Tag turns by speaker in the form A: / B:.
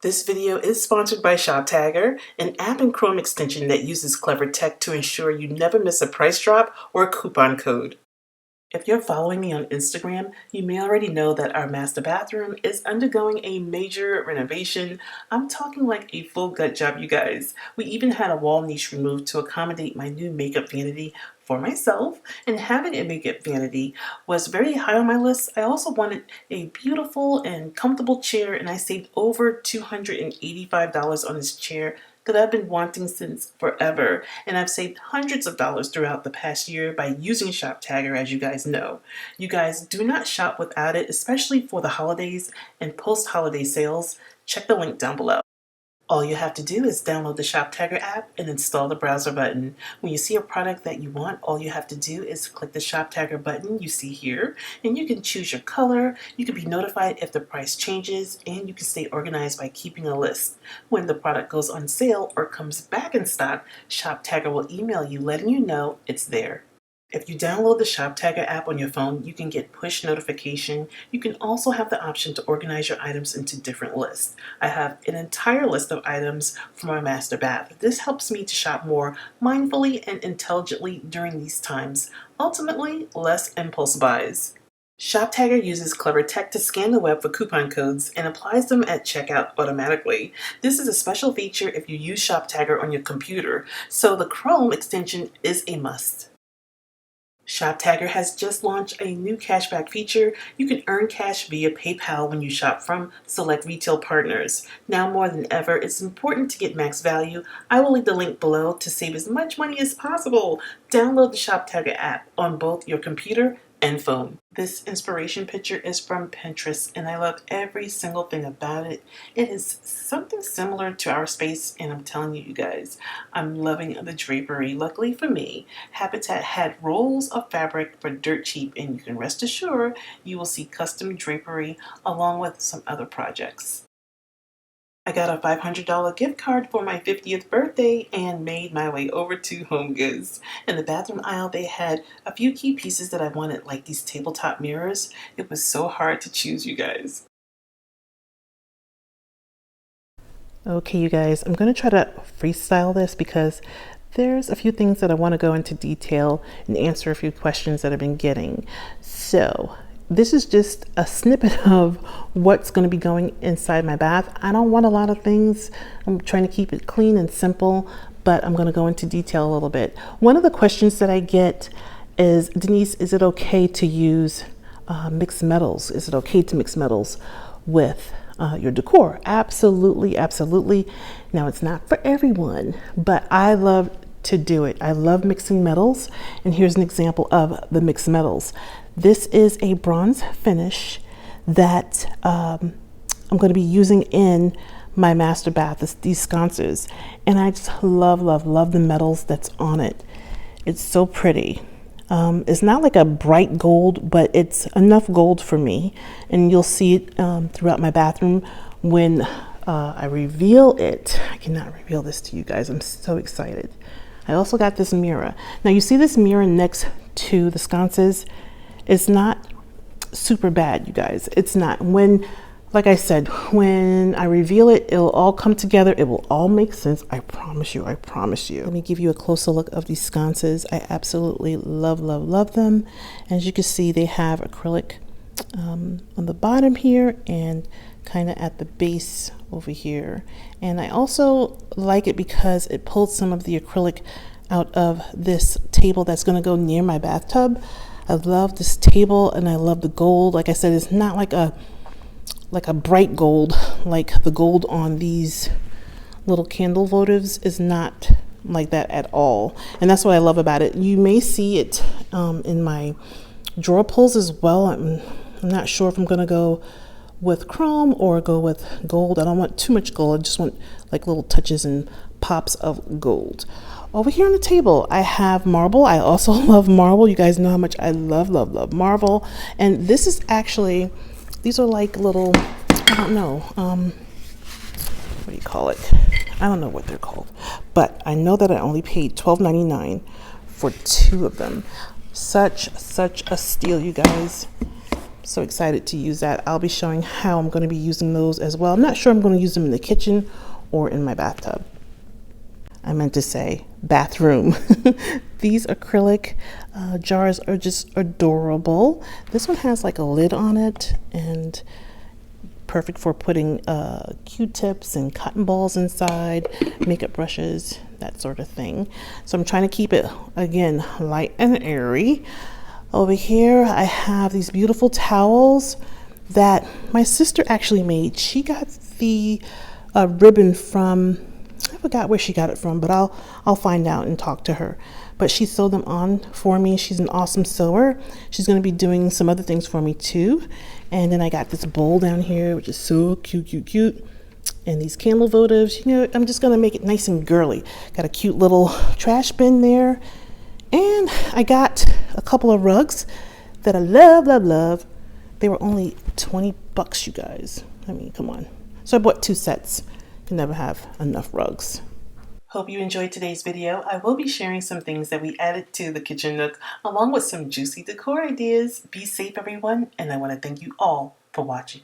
A: This video is sponsored by Shoptagr, an app and Chrome extension that uses clever tech to ensure you never miss a price drop or a coupon code. If you're following me on Instagram, you may already know that our master bathroom is undergoing a major renovation. I'm talking like a full gut job, you guys. We even had a wall niche removed to accommodate my new makeup vanity for myself, and having a makeup vanity was very high on my list. I also wanted a beautiful and comfortable chair, and I saved over $285 on this chair that I've been wanting since forever, and I've saved hundreds of dollars throughout the past year by using Shoptagr, as you guys know. You guys do not shop without it, especially for the holidays and post-holiday sales. Check the link down below. All you have to do is download the Shoptagr app and install the browser button. When you see a product that you want, all you have to do is click the Shoptagr button you see here, and you can choose your color, you can be notified if the price changes, and you can stay organized by keeping a list. When the product goes on sale or comes back in stock, Shoptagr will email you letting you know it's there. If you download the Shoptagr app on your phone, you can get push notification. You can also have the option to organize your items into different lists. I have an entire list of items for my master bath. This helps me to shop more mindfully and intelligently during these times. Ultimately, less impulse buys. Shoptagr uses clever tech to scan the web for coupon codes and applies them at checkout automatically. This is a special feature if you use Shoptagr on your computer, so the Chrome extension is a must. Shoptagr has just launched a new cashback feature. You can earn cash via PayPal when you shop from select retail partners. Now more than ever, it's important to get max value. I will leave the link below to save as much money as possible. Download the Shoptagr app on both your computer and phone. This inspiration picture is from Pinterest, and I love every single thing about it. It is something similar to our space, and I'm telling you, you guys, I'm loving the drapery. Luckily for me, Habitat had rolls of fabric for dirt cheap, and you can rest assured you will see custom drapery along with some other projects. I got a $500 gift card for my 50th birthday and made my way over to HomeGoods. In the bathroom aisle, they had a few key pieces that I wanted, like these tabletop mirrors. It was so hard to choose, you guys. Okay, you guys, I'm going to try to freestyle this because there's a few things that I want to go into detail and answer a few questions that I've been getting. So this is just a snippet of what's going to be going inside my bath. I don't want a lot of things. I'm trying to keep it clean and simple, but I'm going to go into detail a little bit. One of the questions that I get is, Denise, is it okay to use mixed metals? Is it okay to mix metals with your decor? Absolutely, absolutely. Now, it's not for everyone, but I love to do it. I love mixing metals, and here's an example of the mixed metals. This is a bronze finish that I'm going to be using in my master bath, these sconces, and I just love, love, love the metals that's on it. It's so pretty. It's not like a bright gold, but it's enough gold for me, and you'll see it throughout my bathroom when I reveal it. I cannot reveal this to you guys. I'm so excited. I also got this mirror. Now you see this mirror next to the sconces. It's not super bad, you guys. It's not. Like I said, when I reveal it, it'll all come together. It will all make sense. I promise you. I promise you. Let me give you a closer look of these sconces. I absolutely love, love, love them. As you can see, they have acrylic on the bottom here and kind of at the base over here. And I also like it because it pulled some of the acrylic out of this table that's going to go near my bathtub. I love this table, and I love the gold. Like I said, it's not like a bright gold, like the gold on these little candle votives is not like that at all. And that's what I love about it. You may see it in my drawer pulls as well. I'm not sure if I'm going to go with chrome or go with gold. I don't want too much gold. I just want like little touches and pops of gold. Over here on the table, I have marble. I also love marble. You guys know how much I love, love, love marble. And this is actually, these are like little, I don't know, what do you call it? I don't know what they're called. But I know that I only paid $12.99 for 2 of them. Such a steal, you guys. So excited to use that. I'll be showing how I'm going to be using those as well. I'm not sure I'm going to use them in the kitchen or in my bathtub. I meant to say bathroom. These acrylic jars are just adorable. This one has like a lid on it and perfect for putting Q-tips and cotton balls inside, makeup brushes, that sort of thing. So I'm trying to keep it, again, light and airy. Over here, I have these beautiful towels that my sister actually made. She got the ribbon from, I forgot where she got it from, but I'll find out and talk to her. But she sewed them on for me. She's an awesome sewer. She's going to be doing some other things for me too. And then I got this bowl down here, which is so cute. And these candle votives, you know, I'm just going to make it nice and girly. Got a cute little trash bin there. And I got a couple of rugs that I love. They were only 20 bucks, you guys. I mean, come on. So I bought 2 sets. Can never have enough rugs. Hope you enjoyed today's video. I will be sharing some things that we added to the kitchen nook, along with some juicy decor ideas. Be safe, everyone, and I want to thank you all for watching.